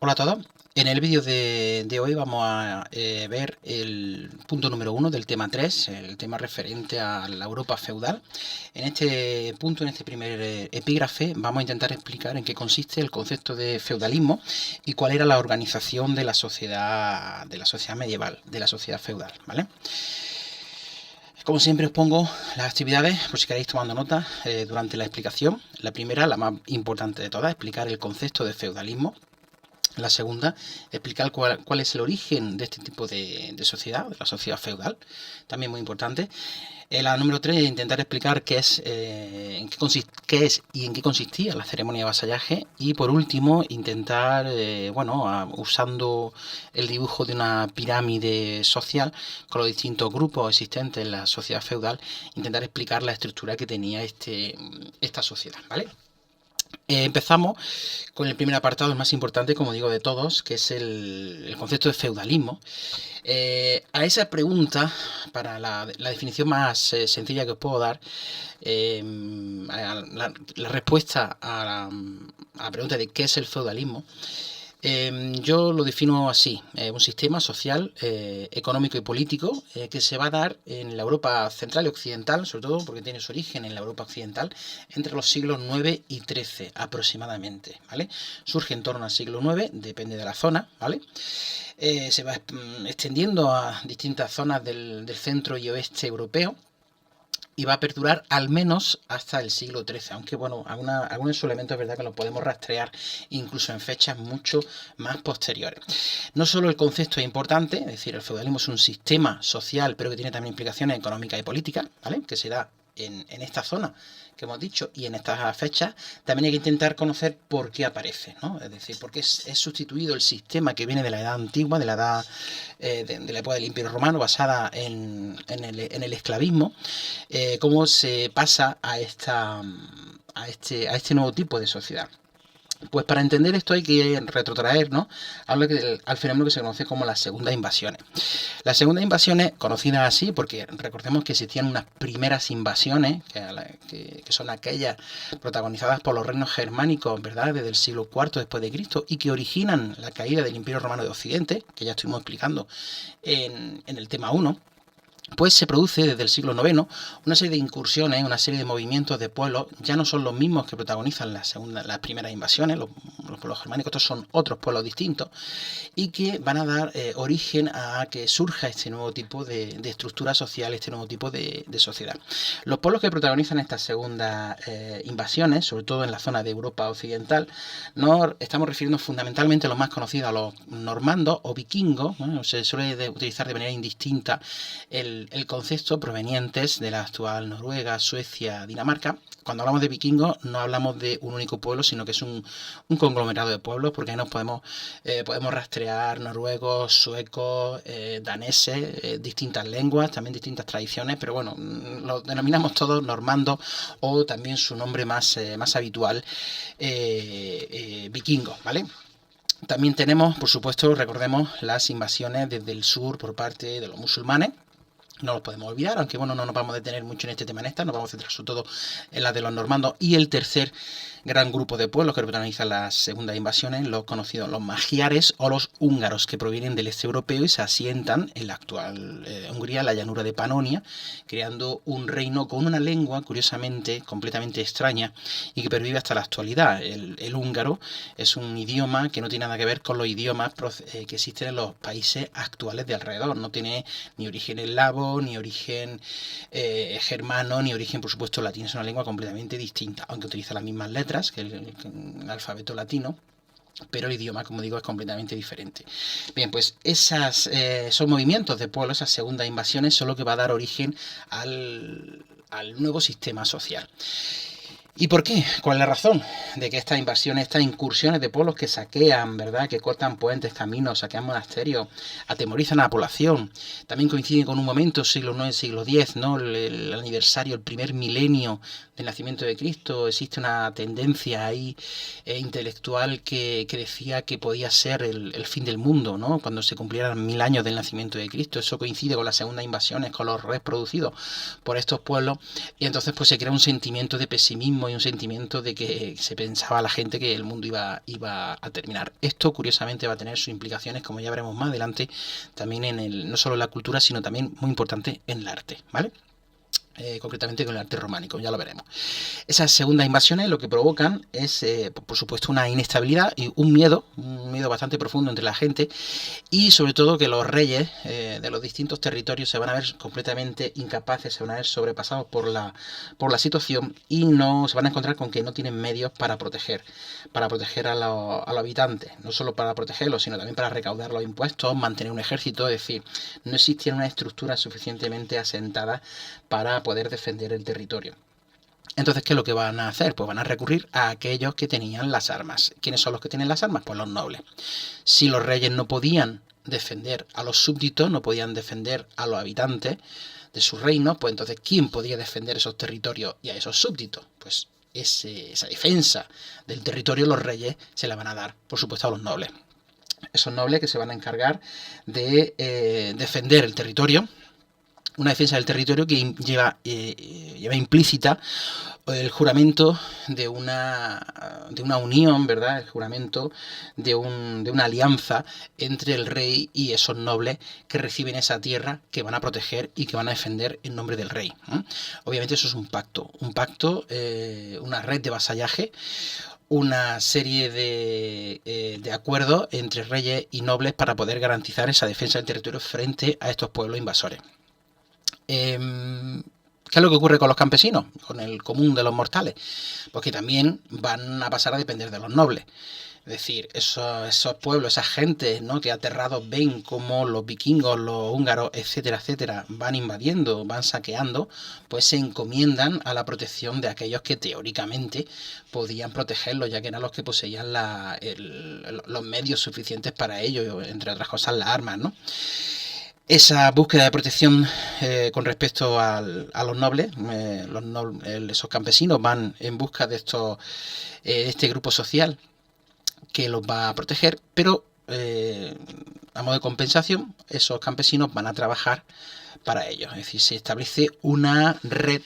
Hola a todos. En el vídeo de hoy vamos a ver el punto número 1 del tema 3, el tema referente a la Europa feudal. En este punto, en este primer epígrafe, vamos a intentar explicar en qué consiste el concepto de feudalismo y cuál era la organización de la sociedad medieval, de la sociedad feudal, ¿vale? Como siempre os pongo las actividades, por si queréis tomando nota durante la explicación. La primera, la más importante de todas, explicar el concepto de feudalismo. La segunda, explicar cuál es el origen de este tipo de sociedad, de la sociedad feudal, también muy importante. La número 3, intentar explicar qué es y en qué consistía la ceremonia de vasallaje. Y por último, intentar, usando el dibujo de una pirámide social con los distintos grupos existentes en la sociedad feudal, intentar explicar la estructura que tenía esta sociedad, ¿vale? Empezamos con el primer apartado, el más importante, como digo, de todos, que es el concepto de feudalismo. A esa pregunta, para la definición más sencilla que os puedo dar, la respuesta a la pregunta de qué es el feudalismo, yo lo defino así, un sistema social, económico y político que se va a dar en la Europa central y occidental, sobre todo porque tiene su origen en la Europa occidental, entre los siglos IX y XIII aproximadamente, ¿vale? Surge en torno al siglo IX, depende de la zona, ¿vale? Se va extendiendo a distintas zonas del centro y oeste europeo, y va a perdurar al menos hasta el siglo XIII, aunque bueno, algunos elementos es verdad que los podemos rastrear incluso en fechas mucho más posteriores. No solo el concepto es importante, es decir, el feudalismo es un sistema social, pero que tiene también implicaciones económicas y políticas, ¿vale? Que se da en esta zona que hemos dicho y en estas fechas. También hay que intentar conocer por qué aparece, ¿no? Es decir, por qué es sustituido el sistema que viene de la edad antigua, de la edad de la época del Imperio Romano, basada en el esclavismo, cómo se pasa a este nuevo tipo de sociedad. Pues para entender esto hay que retrotraernos al fenómeno que se conoce como las segundas invasiones. Las segundas invasiones, conocidas así porque recordemos que existían unas primeras invasiones, que son aquellas protagonizadas por los reinos germánicos, ¿verdad?, desde el siglo IV después de Cristo, y que originan la caída del Imperio Romano de Occidente, que ya estuvimos explicando en el tema 1. Pues se produce desde el siglo IX una serie de incursiones, una serie de movimientos de pueblos. Ya no son los mismos que protagonizan las primeras invasiones, los pueblos germánicos, estos son otros pueblos distintos, y que van a dar origen a que surja este nuevo tipo de estructura social, este nuevo tipo de sociedad. Los pueblos que protagonizan estas segundas invasiones, sobre todo en la zona de Europa occidental, nos estamos refiriendo fundamentalmente a los más conocidos, a los normandos o vikingos. Bueno, se suele utilizar de manera indistinta el concepto, provenientes de la actual Noruega, Suecia, Dinamarca. Cuando hablamos de vikingos no hablamos de un único pueblo, sino que es un conglomerado de pueblos, porque ahí nos podemos rastrear noruegos, suecos, daneses, distintas lenguas, también distintas tradiciones, pero bueno, lo denominamos todos normandos, o también su nombre más habitual, vikingos, ¿vale? También tenemos, por supuesto, recordemos las invasiones desde el sur por parte de los musulmanes. No los podemos olvidar, aunque bueno, no nos vamos a detener mucho en este tema, nos vamos a centrar sobre todo en la de los normandos. Y el tercer gran grupo de pueblos que protagonizan las segundas invasiones, los conocidos los magiares o los húngaros, que provienen del este europeo y se asientan en la actual Hungría, la llanura de Panonia, creando un reino con una lengua curiosamente completamente extraña y que pervive hasta la actualidad. El húngaro es un idioma que no tiene nada que ver con los idiomas que existen en los países actuales de alrededor. No tiene ni origen eslavo, ni origen germano, ni origen, por supuesto, latino. Es una lengua completamente distinta, aunque utiliza las mismas letras que el alfabeto latino, pero el idioma, como digo, es completamente diferente. Bien, pues esos movimientos de pueblos, esas segundas invasiones, son lo que va a dar origen al nuevo sistema social. ¿Y por qué? ¿Cuál es la razón de que estas invasiones, estas incursiones de pueblos que saquean, ¿verdad?, que cortan puentes, caminos, saquean monasterios, atemorizan a la población? También coinciden con un momento, siglo IX, siglo X, ¿no?, el aniversario, el primer milenio del nacimiento de Cristo, existe una tendencia ahí intelectual que decía que podía ser el fin del mundo, ¿no? Cuando se cumplieran 1000 años del nacimiento de Cristo. Eso coincide con las segundas invasiones, con los reyes producidos por estos pueblos, y entonces pues se crea un sentimiento de pesimismo y un sentimiento de que se pensaba la gente que el mundo iba a terminar. Esto curiosamente va a tener sus implicaciones, como ya veremos más adelante, también no solo en la cultura, sino también muy importante en el arte, ¿vale? Concretamente con el arte románico, ya lo veremos. Esas segundas invasiones lo que provocan es, por supuesto, una inestabilidad y un miedo bastante profundo entre la gente, y sobre todo que los reyes de los distintos territorios se van a ver completamente incapaces, se van a ver sobrepasados por la situación, y no se van a encontrar con que no tienen medios para proteger a los habitantes, no solo para protegerlos, sino también para recaudar los impuestos, mantener un ejército. Es decir, no existía una estructura suficientemente asentada para poder defender el territorio. Entonces, ¿qué es lo que van a hacer? Pues van a recurrir a aquellos que tenían las armas. ¿Quiénes son los que tienen las armas? Pues los nobles. Si los reyes no podían defender a los súbditos, no podían defender a los habitantes de sus reinos, pues entonces, ¿quién podía defender esos territorios y a esos súbditos? Pues esa defensa del territorio los reyes se la van a dar, por supuesto, a los nobles. Esos nobles que se van a encargar de defender el territorio, una defensa del territorio que lleva implícita el juramento de una unión, ¿verdad? El juramento de una alianza entre el rey y esos nobles que reciben esa tierra, que van a proteger y que van a defender en nombre del rey. Obviamente eso es un pacto, una red de vasallaje, una serie de acuerdos entre reyes y nobles para poder garantizar esa defensa del territorio frente a estos pueblos invasores. ¿Qué es lo que ocurre con los campesinos, con el común de los mortales? Pues que también van a pasar a depender de los nobles. Es decir, esos pueblos, esas gentes, ¿no?, que aterrados ven cómo los vikingos, los húngaros, etcétera, etcétera, van invadiendo, van saqueando, pues se encomiendan a la protección de aquellos que teóricamente podían protegerlos, ya que eran los que poseían los medios suficientes para ello, entre otras cosas las armas, ¿no? Esa búsqueda de protección con respecto a los nobles, esos campesinos van en busca de este grupo social que los va a proteger, pero a modo de compensación, esos campesinos van a trabajar para ellos. Es decir, se establece una red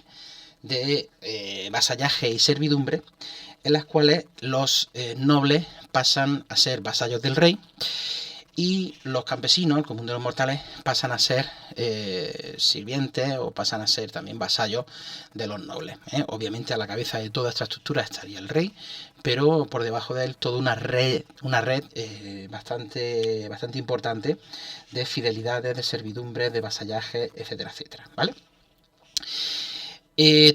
de vasallaje y servidumbre en las cuales los nobles pasan a ser vasallos del rey, y los campesinos, el común de los mortales, pasan a ser sirvientes o pasan a ser también vasallos de los nobles. Obviamente a la cabeza de toda esta estructura estaría el rey, pero por debajo de él toda una red bastante importante de fidelidades, de servidumbres, de vasallaje, etcétera, etcétera, ¿vale?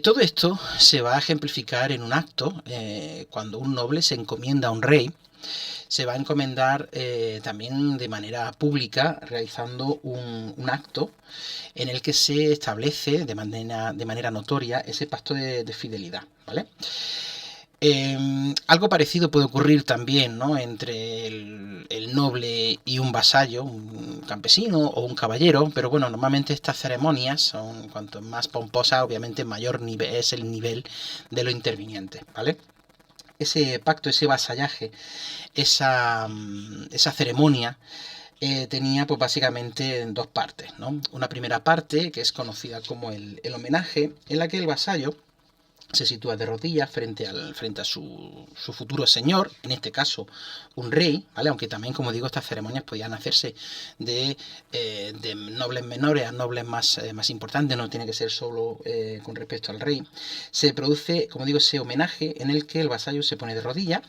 Todo esto se va a ejemplificar en un acto cuando un noble se encomienda a un rey. Se va a encomendar también de manera pública, realizando un acto en el que se establece de manera notoria ese pacto de fidelidad, ¿vale? Algo parecido puede ocurrir también, ¿no?, entre el noble y un vasallo, un campesino o un caballero, pero bueno, normalmente estas ceremonias son, cuanto más pomposas, obviamente mayor es el nivel de los intervinientes, ¿vale? Ese pacto, ese vasallaje, esa ceremonia tenía pues básicamente dos partes, ¿no? Una primera parte que es conocida como el homenaje, en la que el vasallo se sitúa de rodillas frente a su futuro señor, en este caso un rey, ¿vale? Aunque también, como digo, estas ceremonias podían hacerse de nobles menores a nobles más importantes, no tiene que ser solo con respecto al rey. Se produce, como digo, ese homenaje en el que el vasallo se pone de rodillas,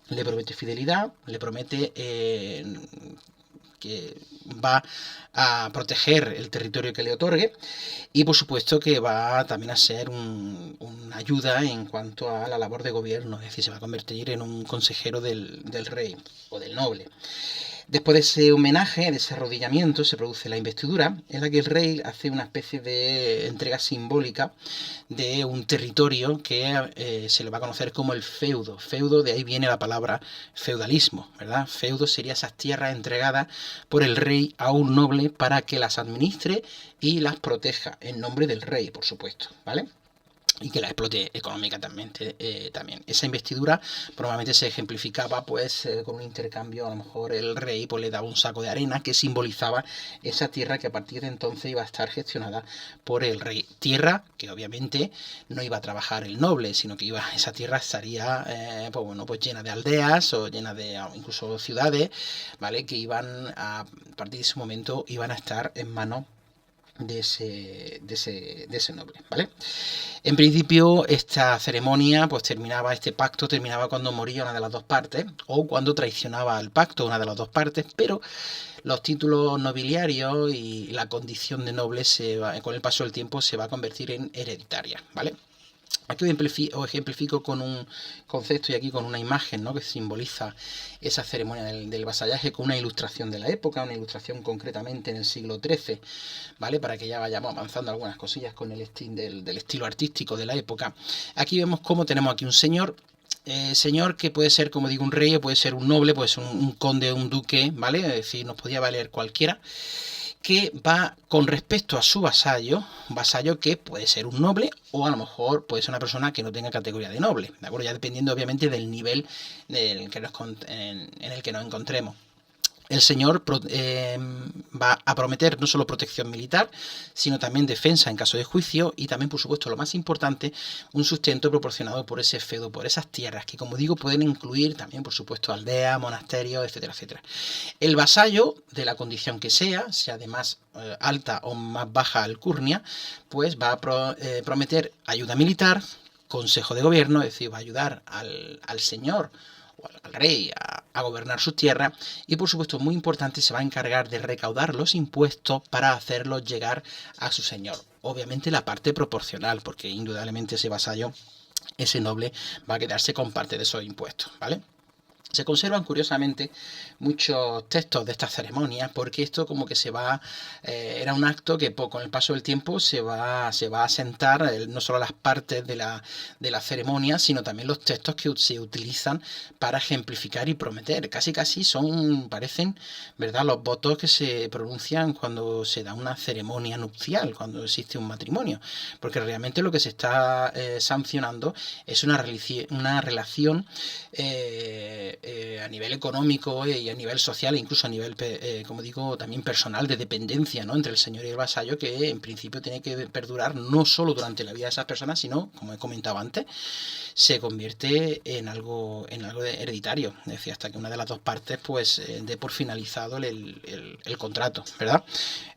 le promete fidelidad, le promete que va a proteger el territorio que le otorgue, y por supuesto que va también a ser una ayuda en cuanto a la labor de gobierno, es decir, se va a convertir en un consejero del rey o del noble. Después de ese homenaje, de ese arrodillamiento, se produce la investidura, en la que el rey hace una especie de entrega simbólica de un territorio que se le va a conocer como el feudo. Feudo, de ahí viene la palabra feudalismo, ¿verdad? Feudo sería esas tierras entregadas por el rey a un noble para que las administre y las proteja, en nombre del rey, por supuesto, ¿vale? y que la explote económicamente también. Esa investidura probablemente se ejemplificaba pues con un intercambio, a lo mejor el rey pues le daba un saco de arena que simbolizaba esa tierra que a partir de entonces iba a estar gestionada por el rey. Tierra que obviamente no iba a trabajar el noble, sino que esa tierra estaría pues llena de aldeas o llena de incluso ciudades, ¿vale? Que iban a partir de ese momento iban a estar en manos de ese noble, ¿vale? En principio, esta ceremonia, pues este pacto terminaba cuando moría una de las dos partes, o cuando traicionaba el pacto una de las dos partes, pero los títulos nobiliarios y la condición de noble con el paso del tiempo se va a convertir en hereditaria, ¿vale? Aquí os ejemplifico con un concepto y aquí con una imagen, ¿no? Que simboliza esa ceremonia del vasallaje con una ilustración de la época, una ilustración concretamente en el siglo XIII, ¿vale? Para que ya vayamos avanzando algunas cosillas con el del estilo artístico de la época. Aquí vemos cómo tenemos aquí un señor que puede ser, como digo, un rey, puede ser un noble, puede ser un conde, un duque, ¿vale? Es decir, nos podía valer cualquiera, que va con respecto a su vasallo que puede ser un noble o a lo mejor puede ser una persona que no tenga categoría de noble, ¿de acuerdo? Ya dependiendo obviamente del nivel en el que nos encontremos. El señor va a prometer no solo protección militar, sino también defensa en caso de juicio y también, por supuesto, lo más importante, un sustento proporcionado por ese feudo, por esas tierras, que como digo pueden incluir también, por supuesto, aldeas, monasterios, etcétera, etcétera. El vasallo, de la condición que sea de más alta o más baja alcurnia, pues va a prometer ayuda militar, consejo de gobierno, es decir, va a ayudar al señor al rey a gobernar sus tierras y por supuesto muy importante se va a encargar de recaudar los impuestos para hacerlos llegar a su señor, obviamente la parte proporcional porque indudablemente ese vasallo, ese noble va a quedarse con parte de esos impuestos, ¿vale? Se conservan curiosamente muchos textos de estas ceremonias porque esto como que era un acto que con el paso del tiempo se va a asentar no solo las partes de la ceremonia, sino también los textos que se utilizan para ejemplificar y prometer. Casi parecen, ¿verdad?, los votos que se pronuncian cuando se da una ceremonia nupcial, cuando existe un matrimonio, porque realmente lo que se está sancionando es una relación a nivel económico y a nivel social e incluso a nivel, como digo, también personal de dependencia, ¿no?, entre el señor y el vasallo, que en principio tiene que perdurar no solo durante la vida de esas personas, sino, como he comentado antes, se convierte en algo hereditario, es decir, hasta que una de las dos partes pues dé por finalizado el contrato, ¿verdad?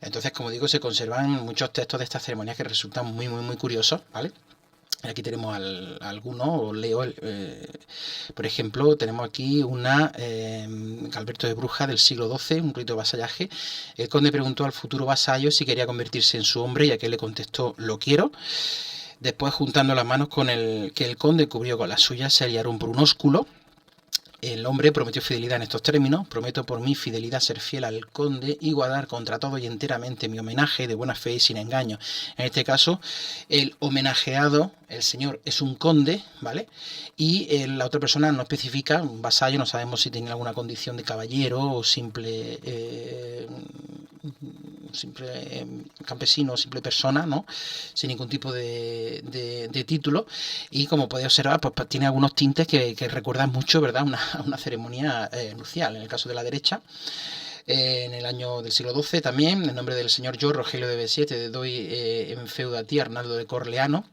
Entonces, como digo, se conservan muchos textos de estas ceremonias que resultan muy, muy, muy curiosos, ¿vale? Aquí tenemos algunos, os leo, por ejemplo, tenemos aquí una Alberto de Bruja del siglo XII, un rito de vasallaje. El conde preguntó al futuro vasallo si quería convertirse en su hombre y aquel le contestó, lo quiero. Después, juntando las manos con que el conde cubrió con las suyas, se aliaron por un ósculo. El hombre prometió fidelidad en estos términos: prometo por mi fidelidad ser fiel al conde y guardar contra todo y enteramente mi homenaje de buena fe y sin engaño. En este caso, el homenajeado, el señor, es un conde, ¿vale? Y la otra persona no especifica, un vasallo, no sabemos si tenía alguna condición de caballero o simple campesino, simple persona, ¿no?, sin ningún tipo de título. Y como podéis observar, pues tiene algunos tintes que recuerdan mucho, ¿verdad?, una ceremonia nupcial. En el caso de la derecha, en el año del siglo XII también, en nombre del señor yo, Rogelio de B7, te doy en feudo a ti, Arnaldo de Corleano,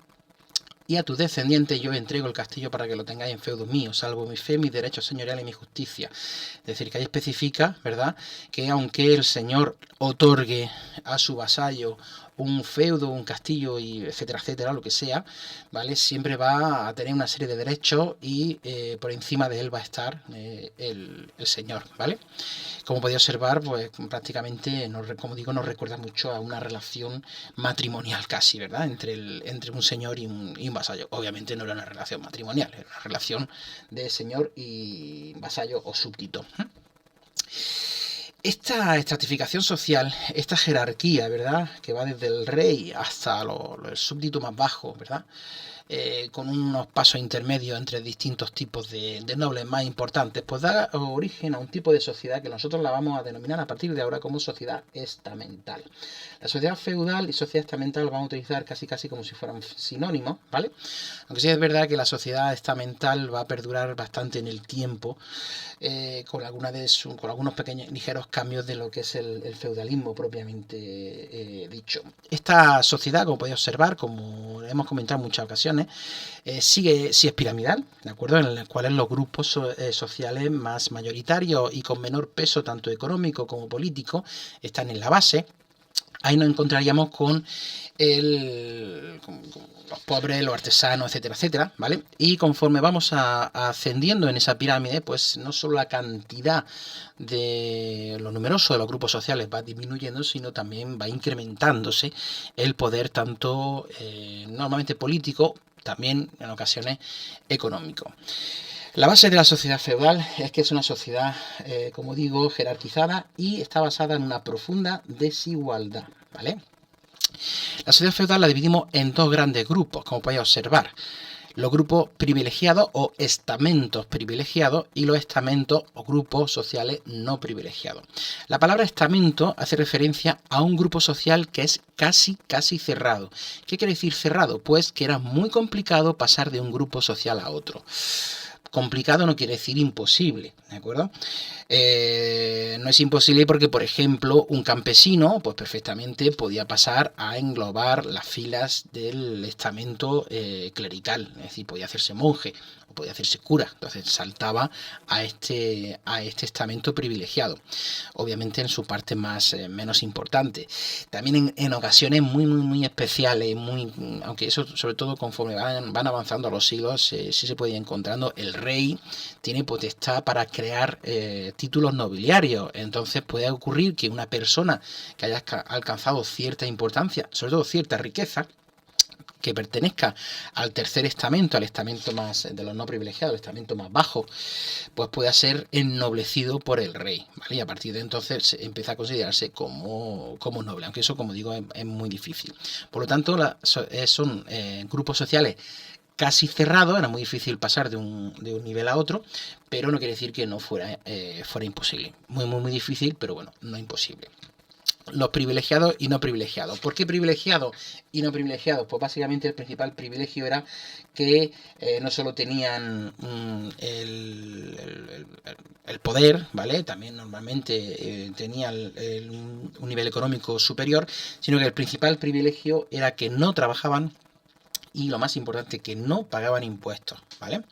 y a tus descendientes yo entrego el castillo para que lo tengáis en feudo mío, salvo mi fe, mis derechos señoriales y mi justicia. Es decir, que ahí especifica, ¿verdad?, que aunque el señor otorgue a su vasallo un feudo, un castillo, y etcétera, etcétera, lo que sea, ¿vale?, siempre va a tener una serie de derechos y por encima de él va a estar el señor, ¿vale? Como podéis observar, pues prácticamente, como digo, nos recuerda mucho a una relación matrimonial casi, ¿verdad?, entre un señor y un vasallo. Obviamente no era una relación matrimonial, era una relación de señor y vasallo o súbdito. Esta estratificación social, esta jerarquía, ¿verdad?, que va desde el rey hasta el súbdito más bajo, ¿verdad?, con unos pasos intermedios entre distintos tipos de nobles más importantes, pues da origen a un tipo de sociedad que nosotros la vamos a denominar a partir de ahora como sociedad estamental. La sociedad feudal y sociedad estamental lo vamos a utilizar casi como si fueran sinónimos, ¿vale? Aunque sí es verdad que la sociedad estamental va a perdurar bastante en el tiempo, con algunos pequeños ligeros cambios de lo que es el feudalismo propiamente dicho. Esta sociedad, como podéis observar, como hemos comentado en muchas ocasiones, sí es piramidal, ¿de acuerdo? En el cual los grupos sociales más mayoritarios y con menor peso tanto económico como político están en la base. Ahí nos encontraríamos con los pobres, los artesanos, etcétera, etcétera, ¿vale? Y conforme vamos ascendiendo en esa pirámide, pues no solo la cantidad de lo numeroso de los grupos sociales va disminuyendo, sino también va incrementándose el poder tanto normalmente político, también en ocasiones económico. La base de la sociedad feudal es que es una sociedad, como digo, jerarquizada y está basada en una profunda desigualdad, ¿vale? La sociedad feudal la dividimos en dos grandes grupos, como podéis observar. Los grupos privilegiados o estamentos privilegiados y los estamentos o grupos sociales no privilegiados. La palabra estamento hace referencia a un grupo social que es casi cerrado. ¿Qué quiere decir cerrado? Pues que era muy complicado pasar de un grupo social a otro. Complicado no quiere decir imposible, ¿de acuerdo? No es imposible porque, por ejemplo, un campesino pues perfectamente podía pasar a englobar las filas del estamento clerical, es decir, podía hacerse monje o podía hacerse cura, entonces saltaba a este estamento privilegiado, obviamente en su parte menos importante. También en ocasiones muy especiales, aunque eso sobre todo conforme van avanzando a los siglos, sí se puede ir encontrando. El rey tiene potestad para crear títulos nobiliarios, entonces puede ocurrir que una persona que haya alcanzado cierta importancia, sobre todo cierta riqueza, que pertenezca al tercer estamento, al estamento más de los no privilegiados, el estamento más bajo, pues pueda ser ennoblecido por el rey, ¿vale? Y a partir de entonces se empieza a considerarse como noble, aunque eso, como digo, es muy difícil. Por lo tanto, son grupos sociales casi cerrados, era muy difícil pasar de un nivel a otro, pero no quiere decir que no fuera imposible. Muy difícil, pero bueno, no imposible. Los privilegiados y no privilegiados. ¿Por qué privilegiados y no privilegiados? Pues básicamente el principal privilegio era que no solo tenían el poder, ¿vale? También normalmente tenían un nivel económico superior, sino que el principal privilegio era que no trabajaban y, lo más importante, que no pagaban impuestos, ¿vale?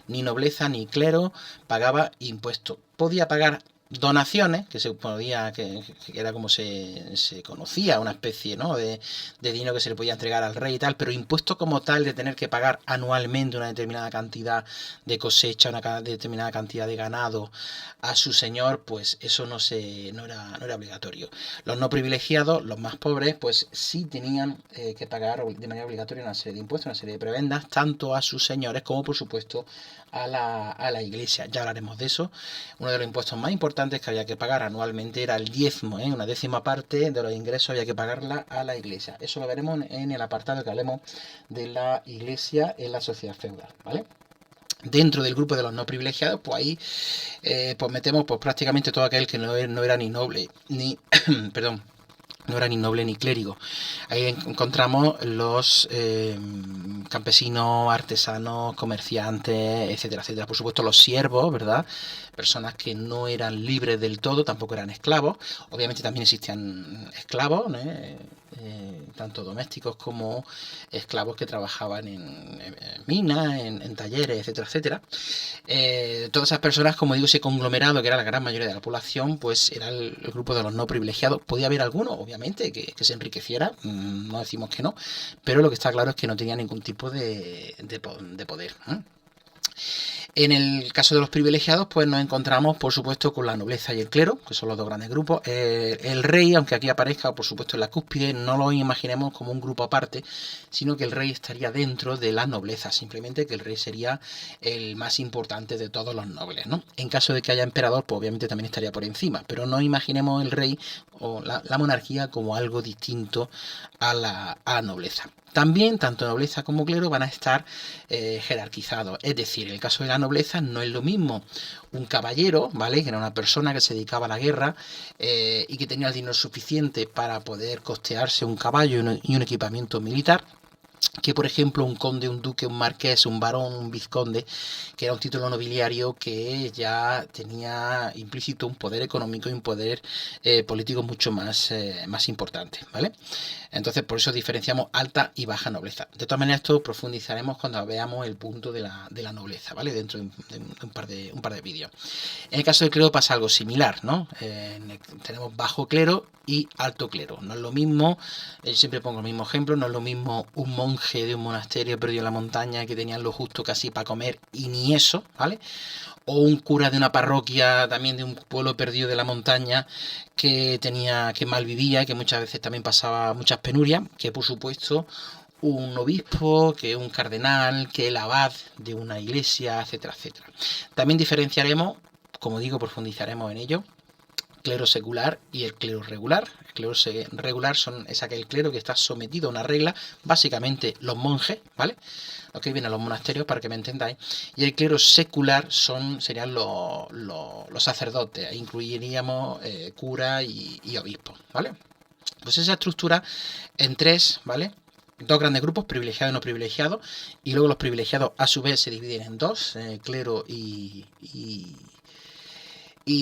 Ni nobleza ni clero pagaba impuestos. Podía pagar donaciones, que se podía, que era como se conocía, una especie, ¿no?, de dinero que se le podía entregar al rey y tal, pero impuestos como tal de tener que pagar anualmente una determinada cantidad de cosecha, una determinada cantidad de ganado a su señor, pues eso no era obligatorio. Los no privilegiados, los más pobres, pues sí tenían que pagar de manera obligatoria una serie de impuestos, una serie de prebendas, tanto a sus señores como, por supuesto, a la iglesia. Ya hablaremos de eso. Uno de los impuestos más importantes que había que pagar anualmente era el diezmo, una décima parte de los ingresos había que pagarla a la iglesia. Eso lo veremos en el apartado que hablemos de la iglesia en la sociedad feudal, ¿vale? Dentro del grupo de los no privilegiados, pues ahí pues metemos pues prácticamente todo aquel que no era ni noble, ni perdón, no era ni noble ni clérigo. Ahí encontramos los campesinos, artesanos, comerciantes, etcétera, etcétera. Por supuesto, los siervos, ¿verdad? Personas que no eran libres del todo, tampoco eran esclavos. Obviamente también existían esclavos, ¿no? Tanto domésticos como esclavos que trabajaban en minas, en talleres, etcétera, etcétera. Todas esas personas, como digo, ese conglomerado que era la gran mayoría de la población, pues era el grupo de los no privilegiados. Podía haber alguno, obviamente, que se enriqueciera, no decimos que no, pero lo que está claro es que no tenía ningún tipo de poder, ¿eh? En el caso de los privilegiados, pues nos encontramos, por supuesto, con la nobleza y el clero, que son los dos grandes grupos. El rey, aunque aquí aparezca, por supuesto, en la cúspide, no lo imaginemos como un grupo aparte, sino que el rey estaría dentro de la nobleza, simplemente que el rey sería el más importante de todos los nobles, ¿no? En caso de que haya emperador, pues obviamente también estaría por encima, pero no imaginemos el rey o la monarquía como algo distinto a la nobleza. También, tanto nobleza como clero van a estar jerarquizados. Es decir, en el caso de la nobleza no es lo mismo un caballero, ¿vale? Que era una persona que se dedicaba a la guerra y que tenía el dinero suficiente para poder costearse un caballo y un equipamiento militar, que por ejemplo un conde, un duque, un marqués, un barón, un vizconde, que era un título nobiliario que ya tenía implícito un poder económico y un poder político mucho más importante, ¿vale? Entonces por eso diferenciamos alta y baja nobleza. De todas maneras esto profundizaremos cuando veamos el punto de la nobleza, ¿vale? Dentro de un par de vídeos. En el caso del clero pasa algo similar, ¿no? Tenemos bajo clero y alto clero. No es lo mismo, yo siempre pongo el mismo ejemplo, no es lo mismo un monje de un monasterio perdido en la montaña que tenían lo justo casi para comer y ni eso, ¿vale? O un cura de una parroquia también de un pueblo perdido de la montaña que mal vivía y que muchas veces también pasaba muchas penurias, que por supuesto un obispo, que un cardenal, que el abad de una iglesia, etcétera, etcétera. También diferenciaremos, como digo, profundizaremos en ello, clero secular y el clero regular. El clero regular es aquel clero que está sometido a una regla, básicamente los monjes, ¿vale? Los que viven a los monasterios, para que me entendáis. Y el clero secular serían los sacerdotes, incluiríamos cura y obispos, ¿vale? Pues esa estructura en tres, ¿vale? Dos grandes grupos, privilegiados y no privilegiados, y luego los privilegiados a su vez se dividen en dos, clero y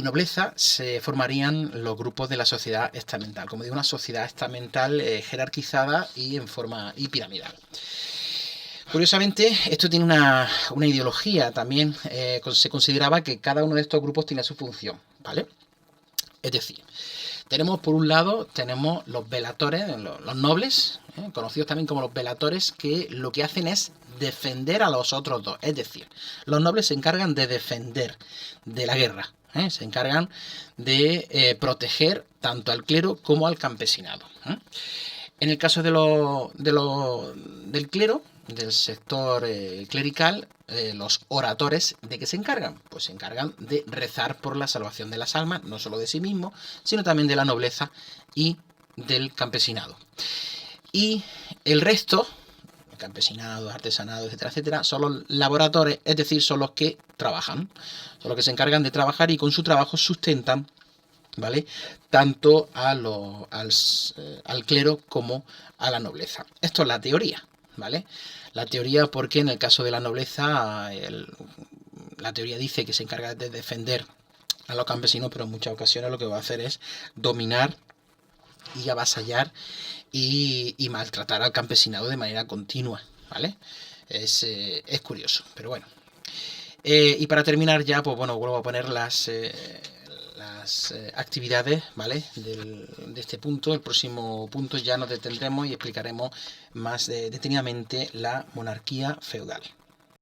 nobleza. Se formarían los grupos de la sociedad estamental, como digo, una sociedad estamental jerarquizada y en forma piramidal. Curiosamente, esto tiene una ideología también. Se consideraba que cada uno de estos grupos tenía su función, ¿vale? Es decir, tenemos por un lado, tenemos los velatores, los nobles, conocidos también como los velatores, que lo que hacen es defender a los otros dos. Es decir, los nobles se encargan de defender de la guerra, se encargan de proteger tanto al clero como al campesinado. En el caso del clero, del sector clerical, los oradores, ¿de qué se encargan? Pues se encargan de rezar por la salvación de las almas, no solo de sí mismos, sino también de la nobleza y del campesinado. Y el resto, campesinados, artesanados, etcétera, etcétera, son los laboradores, es decir, son los que trabajan, son los que se encargan de trabajar y con su trabajo sustentan, ¿vale? Tanto al clero como a la nobleza. Esto es la teoría, ¿vale? La teoría, porque en el caso de la nobleza, la teoría dice que se encarga de defender a los campesinos, pero en muchas ocasiones lo que va a hacer es dominar y avasallar y maltratar al campesinado de manera continua, ¿vale? Es curioso, pero bueno. Y para terminar ya, pues bueno, vuelvo a poner las actividades, ¿vale? De este punto. El próximo punto ya nos detendremos y explicaremos más detenidamente la monarquía feudal.